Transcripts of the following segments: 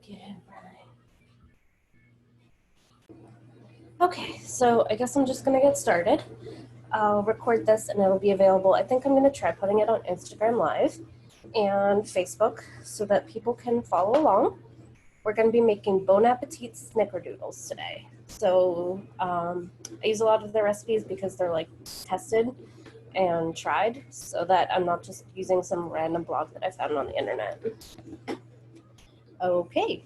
Get it right. Okay, so I guess I'm just gonna get started. I'll record this and it'll be available. I think I'm gonna try putting it on Instagram Live and Facebook so that people can follow along. We're gonna be making Bon Appetit snickerdoodles today. So I use a lot of their recipes because they're like tested and tried so that I'm not just using some random blog that I found on the internet. Okay,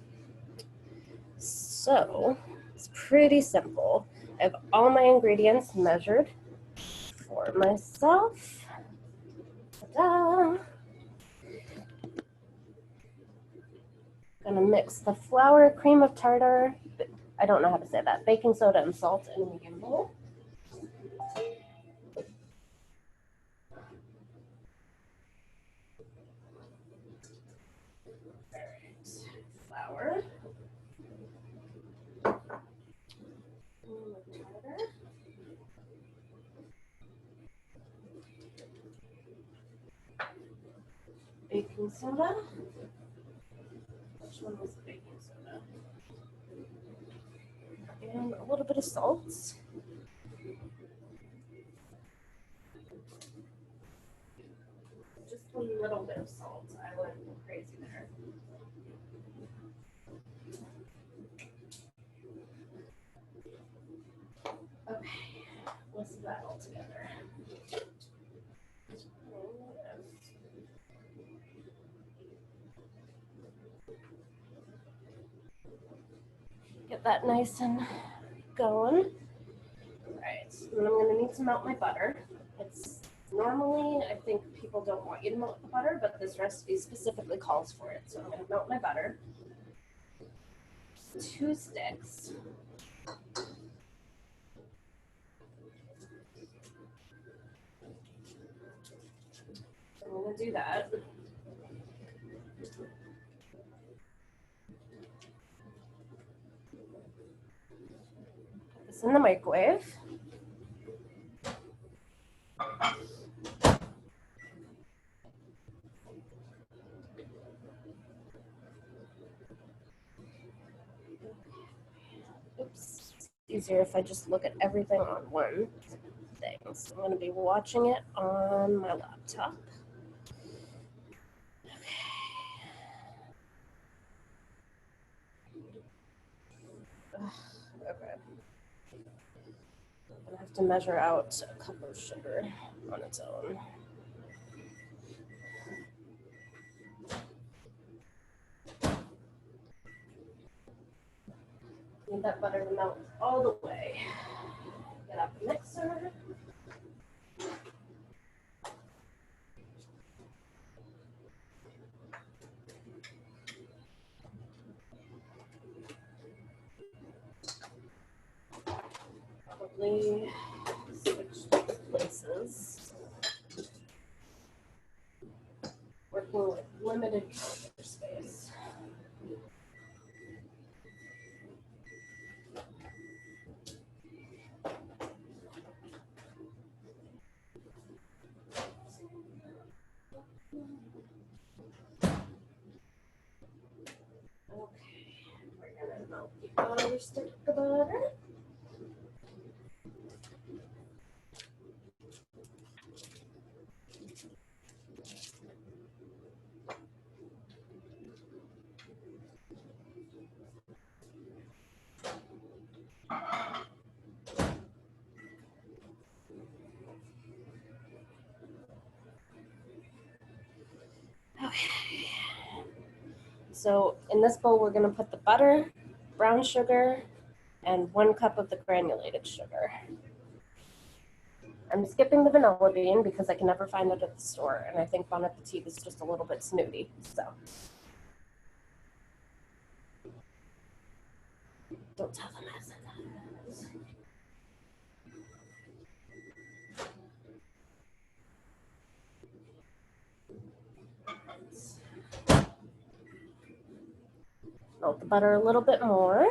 so it's pretty simple. I have all my ingredients measured for myself. Ta-da! Gonna mix the flour, cream of tartar, I don't know how to say that, baking soda and salt in a medium bowl. Flour. Cream of tartar. Baking soda. Which one was the baking soda? And a little bit of salt. Just a little bit of salt. I went crazy there. Okay, let's do that all together. Get that nice and going. All right, and I'm gonna need to melt my butter. It's normally, I think people don't want you to melt the butter, but this recipe specifically calls for it. So I'm gonna melt my butter. 2 sticks. I'm gonna do that. Put this in the microwave. Oops, it's easier if I just look at everything on one thing. So I'm gonna be watching it on my laptop. Okay. I'm gonna have to measure out a cup of sugar on its own. Need that butter to melt all the way. Get out the mixer. Probably switch places. Working with limited counter space. Okay, we're gonna melt the other stick of butter. Okay. So in this bowl, we're gonna put the butter, brown sugar, and 1 cup of the granulated sugar. I'm skipping the vanilla bean because I can never find it at the store, and I think Bon Appetit is just a little bit snooty, so. Don't tell them I said that. Melt the butter a little bit more.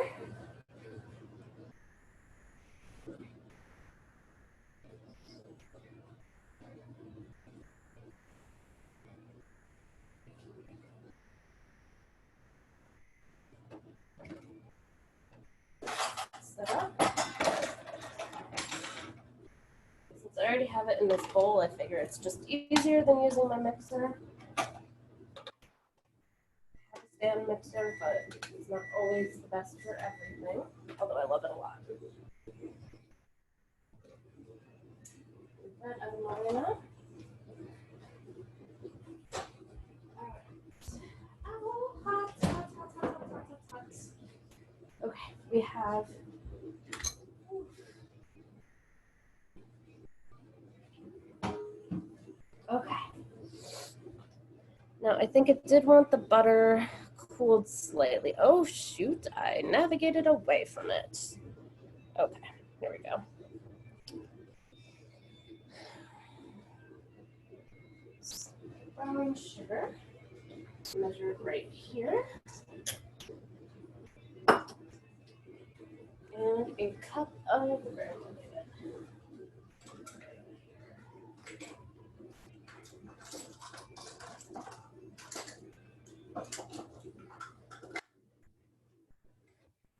have it in this bowl, I figure it's just easier than using my mixer. I have a stand mixer, but it's not always the best for everything, although I love it a lot. That out of my enough. Oh, hot, hot, hot, hot, hot, hot, hot, hot. Okay, we have. Okay. Now I think it did want the butter cooled slightly. Oh shoot, I navigated away from it. Okay, here we go. Brown sugar, measure it right here. And a cup of granulated.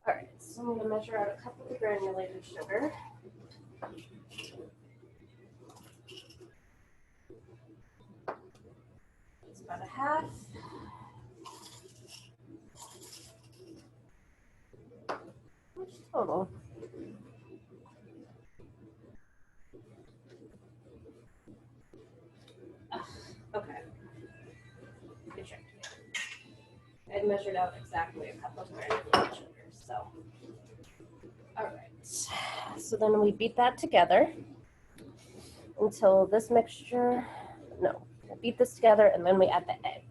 All right, so I'm going to measure out a cup of the granulated sugar. It's about a half. What's total? Okay. Good check. I measured out exactly a cup of granulated sugar, so. All right, so then we beat that together until this mixture, no, we beat this together and then we add the eggs.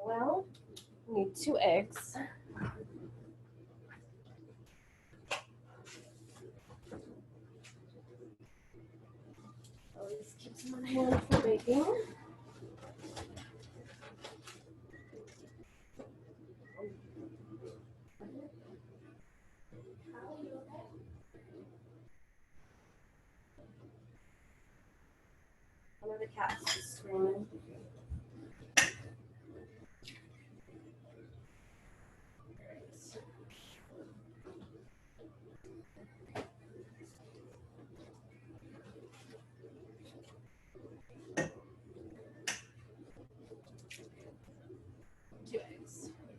Well, we need 2 eggs. Always keep some on hand for baking. One of the cats is screaming.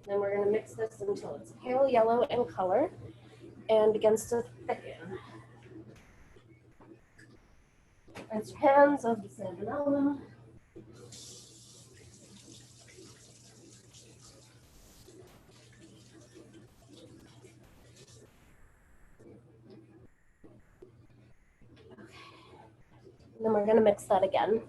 Then we're going to mix this until it's pale yellow in color and begins to thicken. Rinse your hands of the salmonella. Okay. And then we're going to mix that again.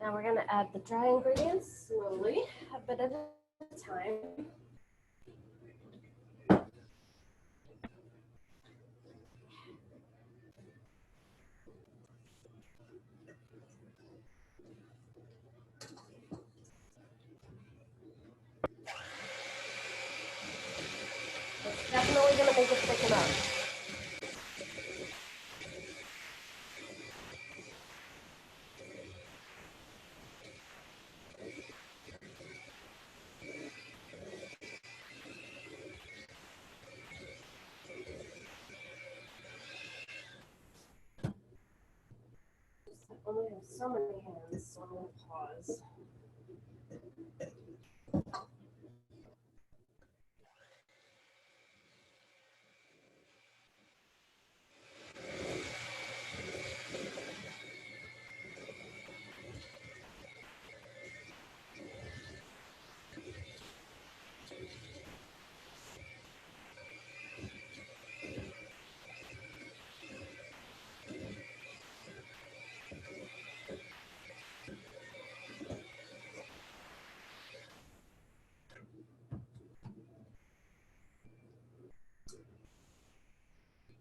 Now we're going to add the dry ingredients slowly, a bit at a time. It's definitely going to make it thicken up. I only have so many hands, so I'm going to pause.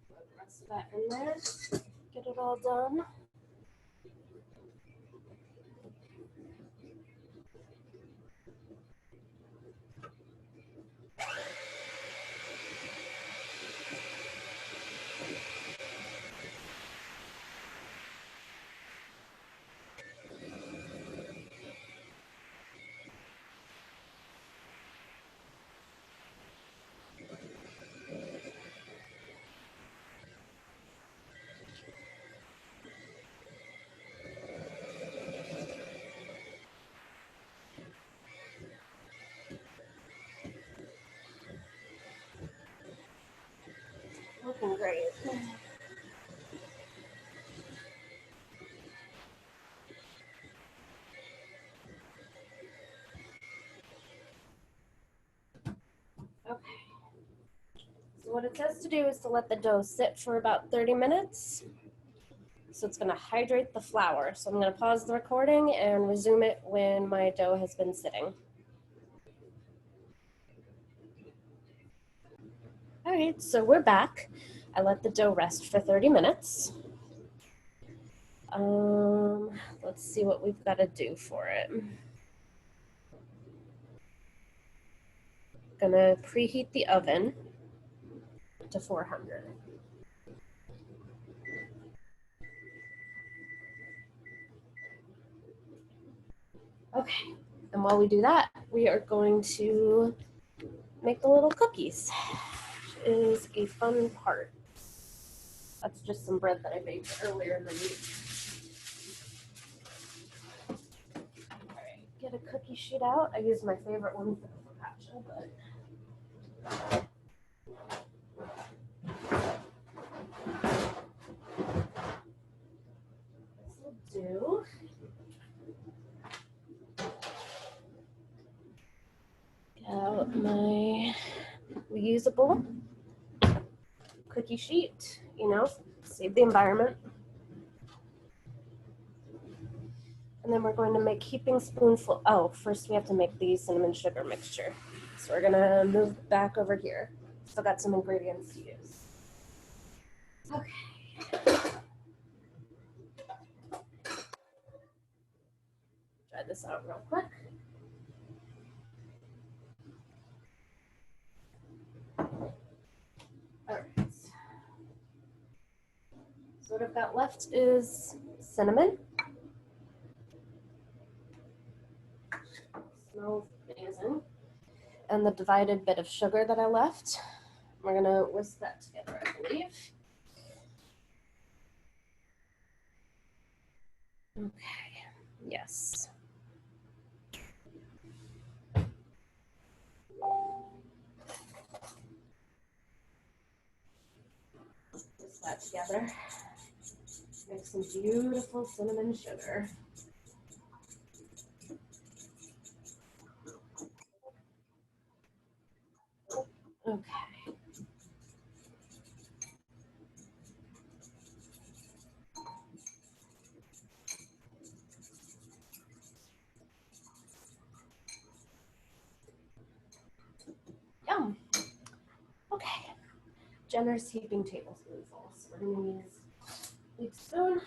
Put the rest of that in there. Get it all done. Looking great. Okay. So what it says to do is to let the dough sit for about 30 minutes. So it's going to hydrate the flour. So I'm going to pause the recording and resume it when my dough has been sitting. All right, so we're back. I let the dough rest for 30 minutes. Let's see what we've got to do for it. Gonna preheat the oven to 400. Okay, and while we do that, we are going to make the little cookies, which is a fun part. That's just some bread that I baked earlier in the week. All right, get a cookie sheet out. I use my favorite one for the focaccia, but this will do. Get out my reusable cookie sheet, save the environment. And then we're going to make heaping spoonful. Oh, first we have to make the cinnamon sugar mixture. So we're gonna move back over here. Still got some ingredients to use. Okay. Try this out real quick. All right. So what I've got left is cinnamon. Smells amazing. And the divided bit of sugar that I left. We're gonna whisk that together, I believe. Okay, yes. Whisk that together. Make some beautiful cinnamon sugar. Okay. Yum. Okay. Generous heaping tablespoonfuls. So we're going to use a big spoon.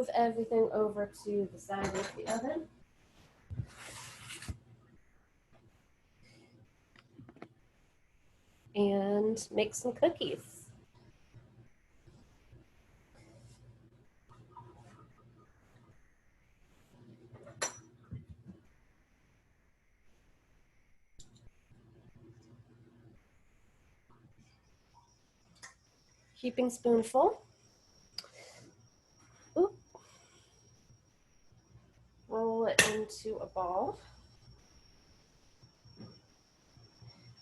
move everything over to the side of the oven. And make some cookies. Heaping spoonful. Oop. Roll it into a ball.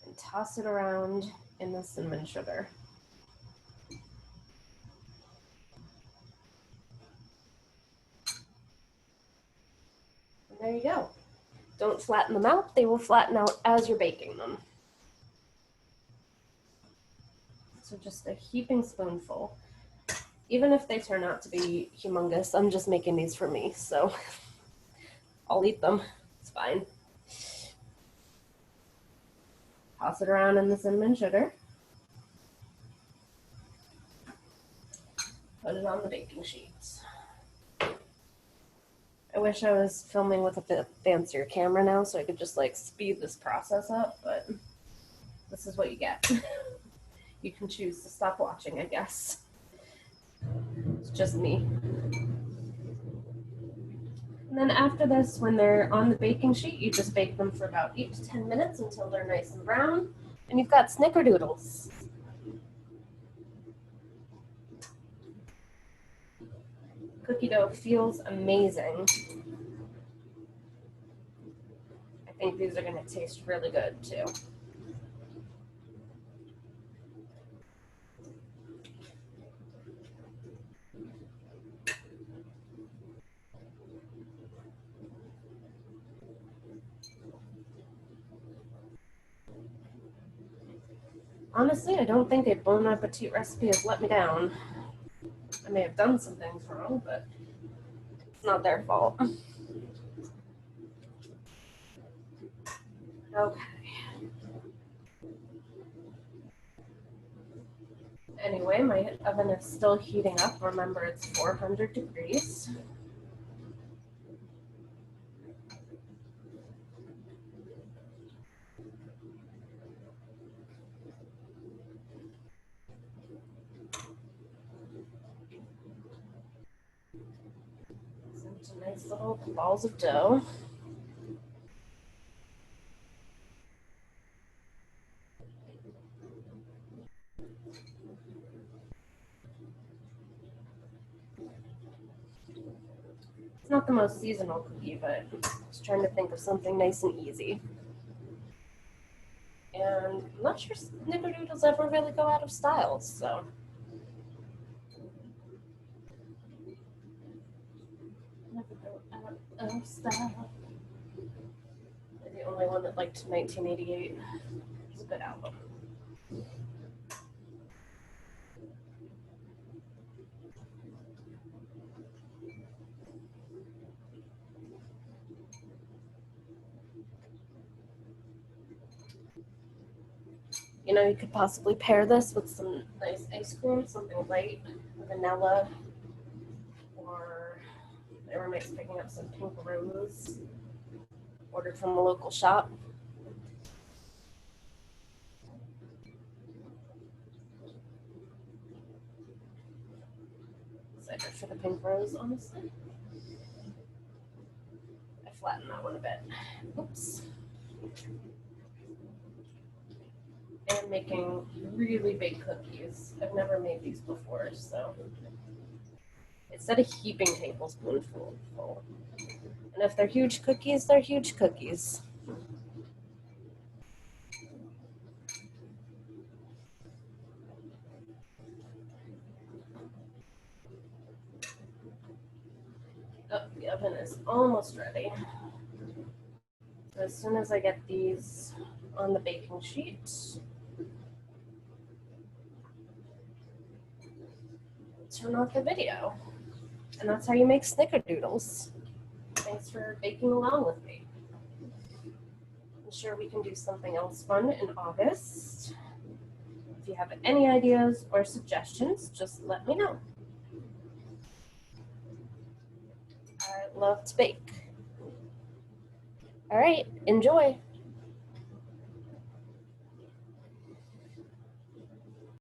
And toss it around in the cinnamon sugar. And there you go. Don't flatten them out. They will flatten out as you're baking them. So just a heaping spoonful. Even if they turn out to be humongous, I'm just making these for me, so I'll eat them. It's fine. Toss it around in the cinnamon sugar. Put it on the baking sheets. I wish I was filming with a bit fancier camera now so I could just like speed this process up, but this is what you get. You can choose to stop watching, I guess. It's just me. And then after this, when they're on the baking sheet, you just bake them for about 8 to 10 minutes until they're nice and brown. And you've got snickerdoodles. Cookie dough feels amazing. I think these are going to taste really good too. Honestly, I don't think a Bon Appetit recipe has let me down. I may have done some things wrong, but it's not their fault. Okay. Anyway, my oven is still heating up. Remember, it's 400 degrees. Some nice little balls of dough. It's not the most seasonal cookie, but I was trying to think of something nice and easy. And I'm not sure snickerdoodles ever really go out of style, so. Never go out of style. They're the only one that liked 1988. It's a good album. You know, you could possibly pair this with some nice ice cream, something light, vanilla, or my roommate's picking up some pink rose, ordered from a local shop. Excited for the pink rose, honestly. I flattened that one a bit. Oops. And making really big cookies. I've never made these before, so instead of heaping tablespoonful full. And if they're huge cookies, they're huge cookies. Oh, the oven is almost ready. So as soon as I get these on the baking sheet, turn off the video. And that's how you make snickerdoodles. Thanks for baking along with me. I'm sure we can do something else fun in August. If you have any ideas or suggestions, just let me know. love to bake. All right, enjoy.